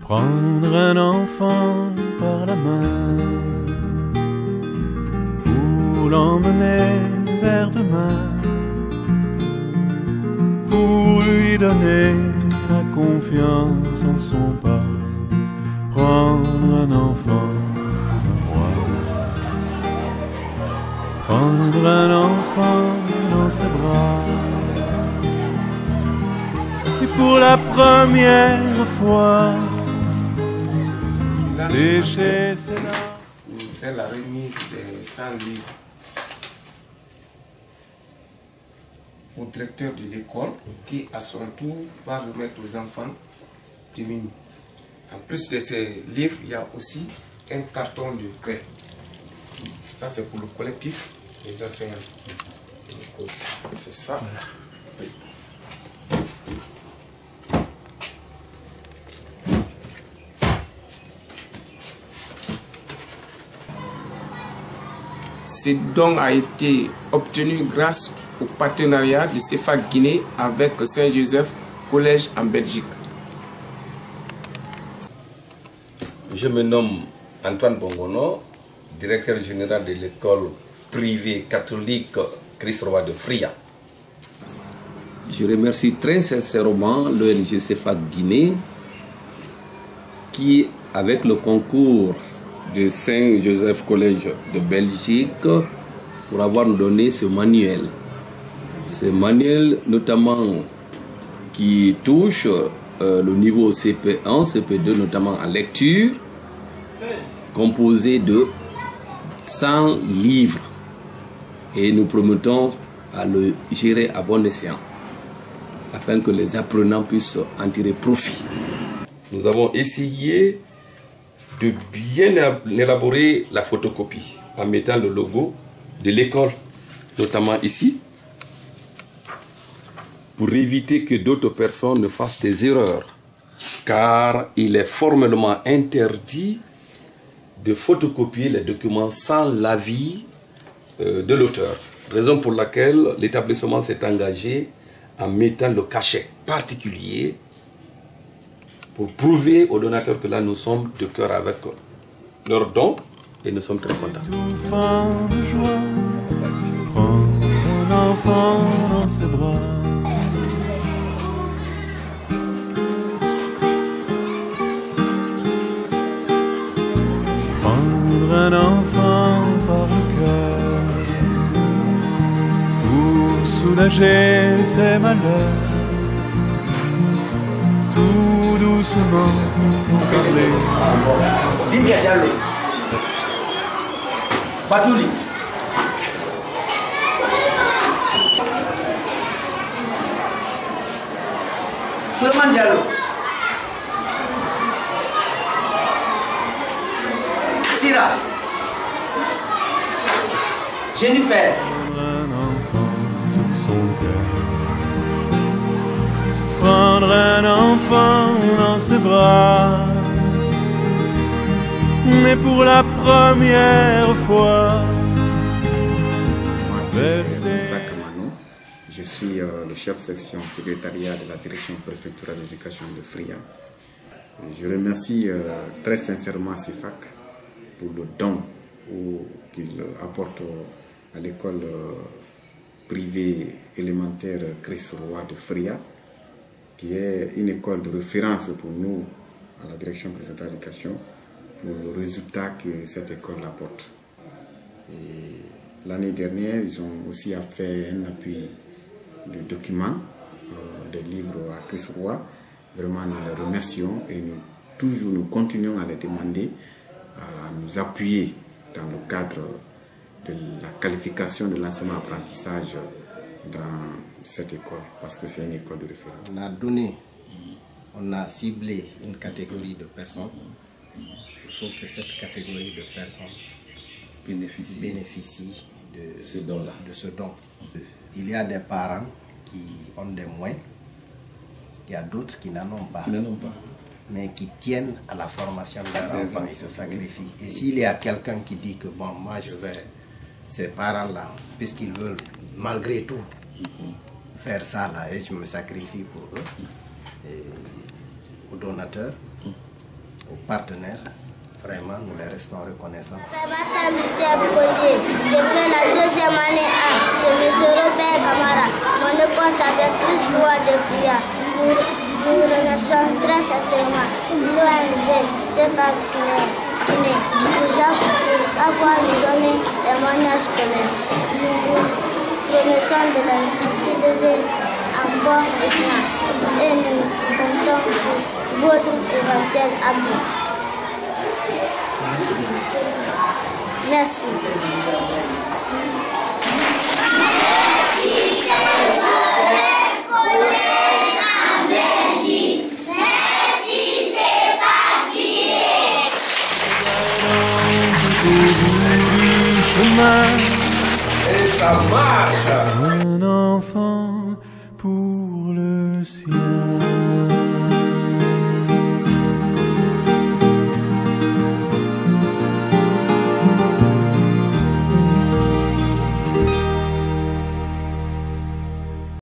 Prendre un enfant par la main pour l'emmener vers demain, pour lui donner la confiance en son pas. Prendre un enfant pour un roi, prendre un enfant dans ses bras, et pour la première fois sécher ses larmes. Pour faire la remise des 100 livres au directeur de l'école qui à son tour va remettre aux enfants démunis. En plus de ces livres, il y a aussi un carton de craie. Ça c'est pour le collectif des enseignants. C'est ça. Ce don a été obtenu grâce au partenariat de CEFAC Guinée avec Saint-Joseph Collège en Belgique. Je me nomme Antoine Bongono, directeur général de l'école privée catholique Christ-Roi de Fria. Je remercie très sincèrement l'ONG CEFAC Guinée qui, avec le concours de Saint-Joseph Collège de Belgique, pour avoir donné ce manuel. Ce manuel notamment qui touche le niveau CP1, CP2 notamment en lecture, composé de 100 livres. Et nous promettons à le gérer à bon escient, afin que les apprenants puissent en tirer profit. Nous avons essayé de bien élaborer la photocopie en mettant le logo de l'école, notamment ici, pour éviter que d'autres personnes ne fassent des erreurs, car il est formellement interdit de photocopier les documents sans l'avis de l'auteur. Raison pour laquelle l'établissement s'est engagé en mettant le cachet particulier pour prouver aux donateurs que là nous sommes de cœur avec leurs dons et nous sommes très contents. Étouffant de joie, prendre un enfant dans ses bras. Prendre un enfant par le cœur pour soulager ses malheurs. Tout doucement, sans parler. Dindia Diallo. Batouli. Sulman Diallo. Sira. Jennifer. Un enfant sur son cœur. Prendre un enfant dans ses bras, mais pour la première fois. Moi c'est Moussa Kamano, je suis le chef section secrétariat de la direction préfectorale de l'éducation de Fria. Je remercie très sincèrement CEFAC pour le don qu'il apporte à l'école privée élémentaire Christ-Roi de Fria, qui est une école de référence pour nous à la direction préfectorale de l'éducation, pour le résultat que cette école apporte. L'année dernière, ils ont aussi fait un appui de documents, des livres à Christ-Roi. Vraiment, nous les remercions et nous continuons à les demander à nous appuyer dans le cadre de la qualification de l'enseignement-apprentissage dans cette école, parce que c'est une école de référence. On a ciblé une catégorie de personnes. Il faut que cette catégorie de personnes bénéficie de ce don. Il y a des parents qui ont des moyens, il y a d'autres qui n'en ont pas, mais qui tiennent à la formation de leurs enfants et se sacrifient. Et s'il y a quelqu'un qui dit que bon, moi je vais, ces parents-là, puisqu'ils veulent malgré tout faire ça là, et je me sacrifie pour eux, et aux donateurs, aux partenaires. Vraiment, nous les restons reconnaissants. Je fais la deuxième année A. C'est M. Robert Camara. Mon école s'appelle Plus Loi de Fria. Nous remercions très sincèrement l'ONG CFA Guinée nous avoir donné les moyens scolaires. Nous vous promettons de les utiliser en bon escient et nous comptons sur votre éventuel amour. Merci. Et ça marche. Un enfant pour le ciel.